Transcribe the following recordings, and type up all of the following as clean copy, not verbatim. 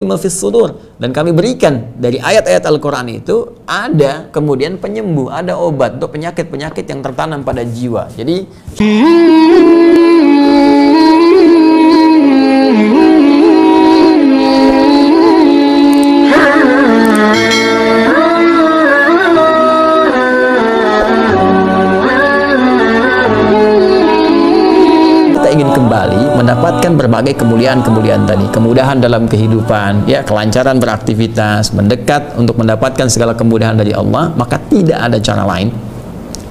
Mafis sudur, dan kami berikan dari ayat-ayat Al-Quran itu ada kemudian penyembuh, ada obat untuk penyakit-penyakit yang tertanam pada jiwa. Jadi ingin kembali mendapatkan berbagai kemuliaan-kemuliaan tadi, kemudahan dalam kehidupan, ya, kelancaran beraktivitas, mendekat untuk mendapatkan segala kemudahan dari Allah, maka tidak ada cara lain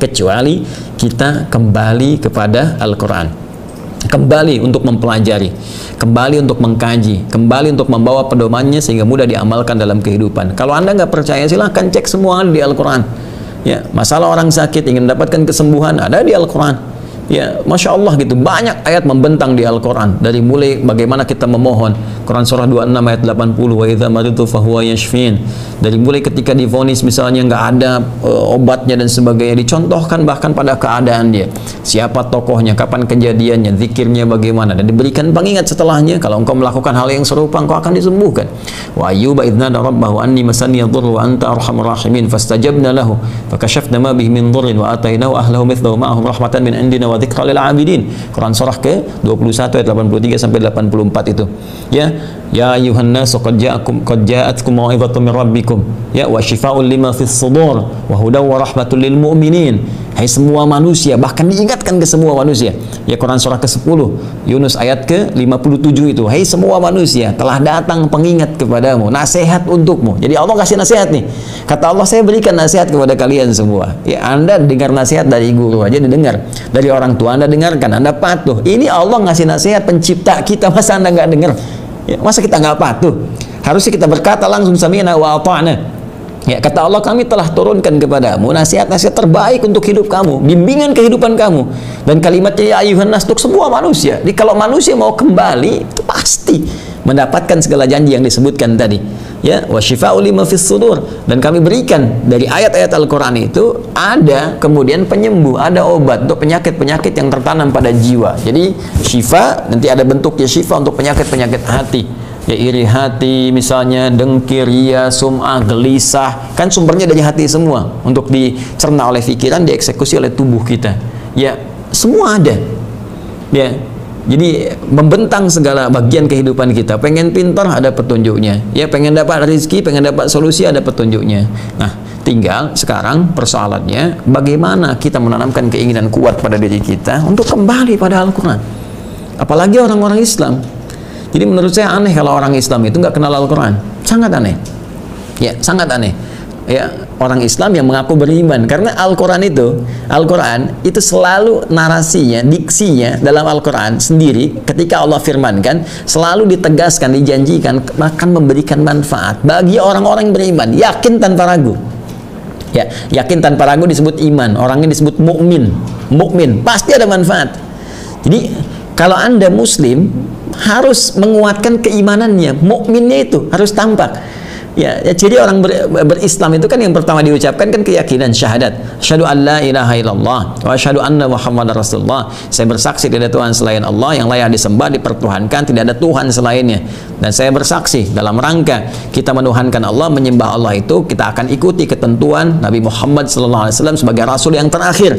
kecuali kita kembali kepada Al-Quran, kembali untuk mempelajari, kembali untuk mengkaji, kembali untuk membawa pedomannya sehingga mudah diamalkan dalam kehidupan. Kalau Anda nggak percaya, silahkan cek semua di Al-Quran. Ya, masalah orang sakit ingin mendapatkan kesembuhan ada di Al-Quran. Ya, Masya Allah gitu, banyak ayat membentang di Al-Quran, dari mulai bagaimana kita memohon, Quran surah 26 ayat 80, wa idza maritu fahuwa yashfin, dari mulai ketika divonis misalnya nggak ada obatnya dan sebagainya, dicontohkan bahkan pada keadaan dia, siapa tokohnya, kapan kejadiannya, zikirnya bagaimana, dan diberikan pengingat setelahnya, kalau engkau melakukan hal yang serupa engkau akan disembuhkan. Wa ayyuba idz nada rabbahu anni masani yadhurru wa anta arhamur rahimin fastajabna lahu fakashafna ma bihi min dhurrin wa atainahu ahlahu mithlahu ma'ahum rahmatan min indina wa dzikra lil 'abidin. Quran surah ke-21 ayat 83 sampai 84 itu. Ya ayuhan nas qad ja'atkum mau'izatun min rabbikum, ya, wa shifaa'un lima fis sudur wa hudaw wa rahmatul lil mu'minin. Hai semua manusia, bahkan diingatkan ke semua manusia. Ya, Quran surah ke-10 Yunus ayat ke-57 itu. Hai semua manusia, telah datang pengingat kepadamu, nasihat untukmu. Jadi Allah kasih nasihat nih. Kata Allah, saya berikan nasihat kepada kalian semua. Ya, Anda dengar nasihat dari guru aja didengar, dari orang tua Anda dengarkan, Anda patuh. Ini Allah ngasih nasihat pencipta kita, masa Anda nggak dengar? Ya, masa kita nggak patuh? Harusnya kita berkata langsung sami'na wa ata'na. Ya, kata Allah, kami telah turunkan kepadamu nasihat-nasihat terbaik untuk hidup kamu, bimbingan kehidupan kamu. Dan kalimatnya ya ayuhan nas untuk semua manusia. Jadi kalau manusia mau kembali, itu pasti mendapatkan segala janji yang disebutkan tadi. Ya, wa syifa'u lima fis sudur, dan kami berikan dari ayat-ayat Al-Quran itu ada kemudian penyembuh, ada obat untuk penyakit-penyakit yang tertanam pada jiwa. Jadi syifa nanti ada bentuknya syifa untuk penyakit-penyakit hati. Ya, iri hati misalnya, dengki, ria, sum'ah, gelisah, kan sumbernya dari hati semua, untuk dicerna oleh pikiran, dieksekusi oleh tubuh kita. Ya, semua ada. Ya, jadi membentang segala bagian kehidupan kita. Pengen pintar, ada petunjuknya. Ya, pengen dapat rezeki, pengen dapat solusi, ada petunjuknya. Nah, tinggal sekarang persoalannya bagaimana kita menanamkan keinginan kuat pada diri kita untuk kembali pada Al-Quran. Apalagi orang-orang Islam. Jadi menurut saya aneh kalau orang Islam itu nggak kenal Al-Quran. Sangat aneh. Ya, sangat aneh. Ya, orang Islam yang mengaku beriman, karena Al-Quran itu selalu narasinya, diksinya dalam Al-Quran sendiri ketika Allah firmankan selalu ditegaskan, dijanjikan akan memberikan manfaat bagi orang-orang beriman, yakin tanpa ragu. Ya, yakin tanpa ragu disebut iman, orangnya disebut mukmin, pasti ada manfaat. Jadi kalau Anda Muslim harus menguatkan keimanannya, mukminnya itu harus tampak. Ya, jadi orang berislam itu kan yang pertama diucapkan kan keyakinan syahadat. Asyhadu an la ilaha illallah wa asyhadu anna Muhammadar Rasulullah. Saya bersaksi tidak ada Tuhan selain Allah yang layak disembah, dipertuhankan, tidak ada Tuhan selainnya. Dan saya bersaksi dalam rangka kita menuhankan Allah, menyembah Allah itu kita akan ikuti ketentuan Nabi Muhammad SAW sebagai Rasul yang terakhir.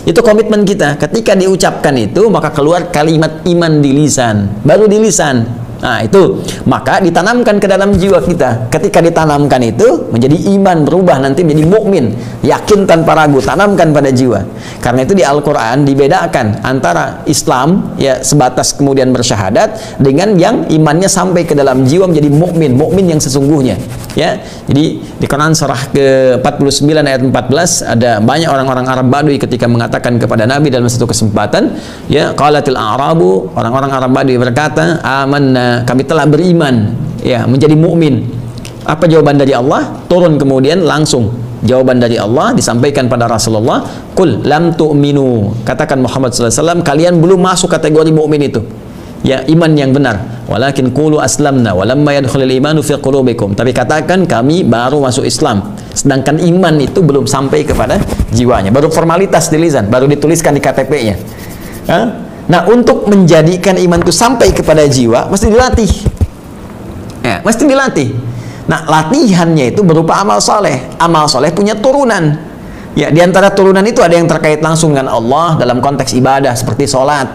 Itu komitmen kita. Ketika diucapkan itu, maka keluar kalimat iman di lisan, baru di lisan. Nah, itu maka ditanamkan ke dalam jiwa kita. Ketika ditanamkan itu menjadi iman, berubah nanti menjadi mukmin, yakin tanpa ragu, tanamkan pada jiwa. Karena itu di Al-Quran dibedakan antara Islam, ya, sebatas kemudian bersyahadat, dengan yang imannya sampai ke dalam jiwa menjadi mukmin yang sesungguhnya. Ya, jadi di Quran surah ke-49 ayat 14 ada banyak orang-orang Arab Badui ketika mengatakan kepada Nabi dalam satu kesempatan, ya, qalatil a'rabu, orang-orang Arab Badui berkata, amanna, kami telah beriman, ya, menjadi mukmin. Apa jawaban dari Allah? Turun kemudian langsung jawaban dari Allah disampaikan pada Rasulullah, qul lam tu'minu, katakan Muhammad SAW, kalian belum masuk kategori mukmin itu. Ya, iman yang benar. Walakin qulu aslamna walamma yadkhulul imanu fi qulubikum. Tapi katakan kami baru masuk Islam. Sedangkan iman itu belum sampai kepada jiwanya. Baru formalitas di lisan, baru dituliskan di KTP-nya. Nah, untuk menjadikan iman itu sampai kepada jiwa mesti dilatih. Ya, mesti dilatih. Nah, latihannya itu berupa amal soleh. Amal soleh punya turunan. Ya, di antara turunan itu ada yang terkait langsung dengan Allah dalam konteks ibadah seperti sholat.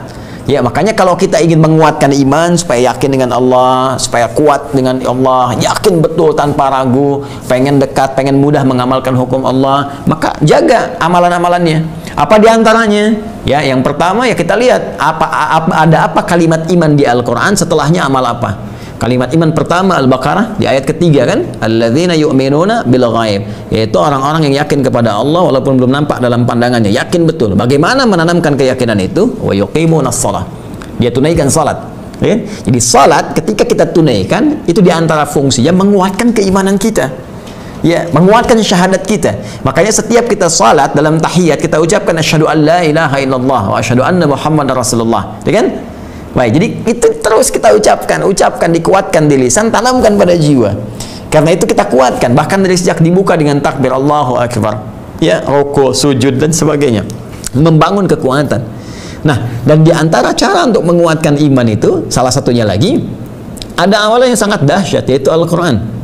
Ya, makanya kalau kita ingin menguatkan iman supaya yakin dengan Allah, supaya kuat dengan Allah, yakin betul tanpa ragu, pengen dekat, pengen mudah mengamalkan hukum Allah, maka jaga amalan-amalannya. Apa diantaranya? Ya, yang pertama ya kita lihat ada apa kalimat iman di Al-Quran, setelahnya amal apa. Kalimat iman pertama Al-Baqarah di ayat ketiga kan, alladzina yu'minuna bil ghaib, yaitu orang-orang yang yakin kepada Allah walaupun belum nampak dalam pandangannya, yakin betul. Bagaimana menanamkan keyakinan itu? Wa yuqimunas shalah, dia tunaikan salat. Ya? Jadi salat ketika kita tunaikan itu diantara fungsinya menguatkan keimanan kita, ya, menguatkan syahadat kita. Makanya setiap kita salat dalam tahiyat kita ucapkan asyhadu an la ilaha illallah wa asyhadu anna muhammadar rasulullah, ya kan? Baik, jadi itu terus kita ucapkan, dikuatkan di lisan, tanamkan pada jiwa. Karena itu kita kuatkan, bahkan dari sejak dibuka dengan takbir Allahu Akbar, ya, rukuk, sujud dan sebagainya, membangun kekuatan. Nah, dan di antara cara untuk menguatkan iman itu, salah satunya lagi, ada awalnya yang sangat dahsyat, yaitu Al-Quran.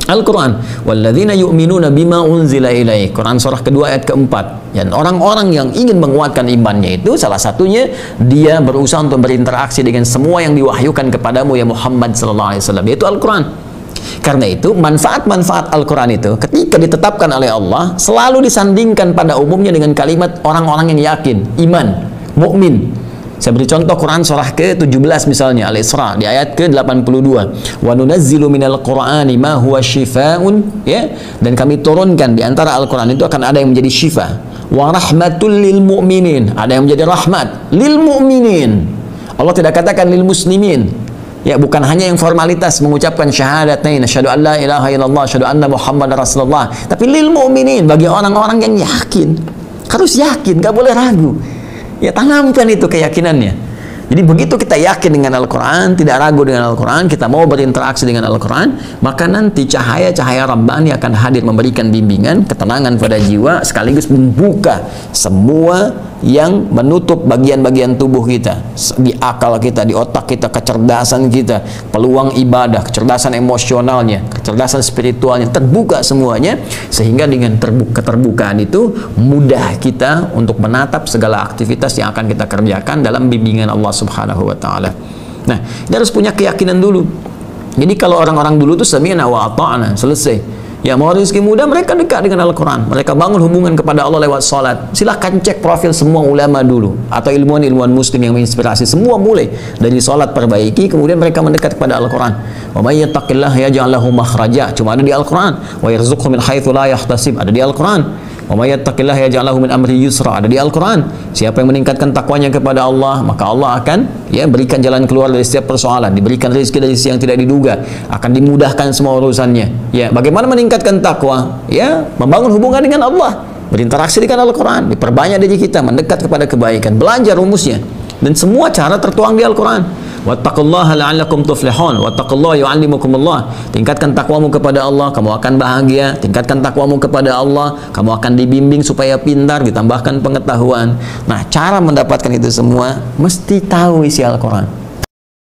Al-Quran, walladzina yu'minuna bima unzila ilaik, Quran surah kedua ayat keempat. Dan orang-orang yang ingin menguatkan imannya itu salah satunya dia berusaha untuk berinteraksi dengan semua yang diwahyukan kepadamu ya Muhammad sallallahu alaihi wasallam, yaitu Al-Quran. Karena itu manfaat-manfaat Al-Quran itu ketika ditetapkan oleh Allah selalu disandingkan pada umumnya dengan kalimat orang-orang yang yakin, iman, mukmin. Saya beri contoh Quran surah ke-17 misalnya Al-Isra di ayat ke-82. Wa nunazzilu minal Qur'ani ma huwa syifaa'un, ya, dan kami turunkan di antara Al-Quran itu akan ada yang menjadi syifa. Wa rahmatul lil mu'minin, ada yang menjadi rahmat lil mu'minin. Allah tidak katakan lil muslimin. Ya, bukan hanya yang formalitas mengucapkan syahadatain asyhadu an la ilaha illallah asyhadu anna muhammadar rasulullah, tapi lil mu'minin, bagi orang-orang yang yakin. Harus yakin, gak boleh ragu. Ya, tanamkan itu keyakinannya. Jadi begitu kita yakin dengan Al-Quran, tidak ragu dengan Al-Quran, kita mau berinteraksi dengan Al-Quran, maka nanti cahaya-cahaya Rabbani akan hadir memberikan bimbingan, ketenangan pada jiwa, sekaligus membuka semua yang menutup bagian-bagian tubuh kita, di akal kita, di otak kita, kecerdasan kita, peluang ibadah, kecerdasan emosionalnya, kecerdasan spiritualnya, terbuka semuanya, sehingga dengan keterbukaan itu mudah kita untuk menatap segala aktivitas yang akan kita kerjakan dalam bimbingan Allah Subhanahu wa ta'ala. Nah, dia harus punya keyakinan dulu. Jadi kalau orang-orang dulu tuh sami'na wa ata'na, selesai. Ya, mau rezeki mudah, mereka dekat dengan Al-Quran, mereka bangun hubungan kepada Allah lewat salat. Silahkan cek profil semua ulama dulu atau ilmuwan-ilmuwan muslim yang menginspirasi, semua mulai dari salat perbaiki, kemudian mereka mendekat kepada Al-Quran. Wa may yattaqillaha yaj'al lahu makhraja, cuma ada di Al-Quran. Wa yarzuqhu min haitsu la yahtasib, ada di Al-Quran. Wa may yattaqillaha yaj'al lahu min amri yusra, ada di Al-Quran. Siapa yang meningkatkan takwanya kepada Allah, maka Allah akan berikan jalan keluar dari setiap persoalan, diberikan rezeki dari sisi yang tidak diduga, akan dimudahkan semua urusannya. Ya, bagaimana meningkatkan takwa? Ya, membangun hubungan dengan Allah, berinteraksi dengan Al-Quran, diperbanyak diri kita, mendekat kepada kebaikan, belajar rumusnya, dan semua cara tertuang di Al-Quran. Wattaqullaha la'allakum tuflihun, wattaqullaha yu'allimukumullah. Tingkatkan takwamu kepada Allah, kamu akan bahagia. Tingkatkan takwamu kepada Allah, kamu akan dibimbing supaya pintar, ditambahkan pengetahuan. Nah, cara mendapatkan itu semua mesti tahu isi Al-Quran.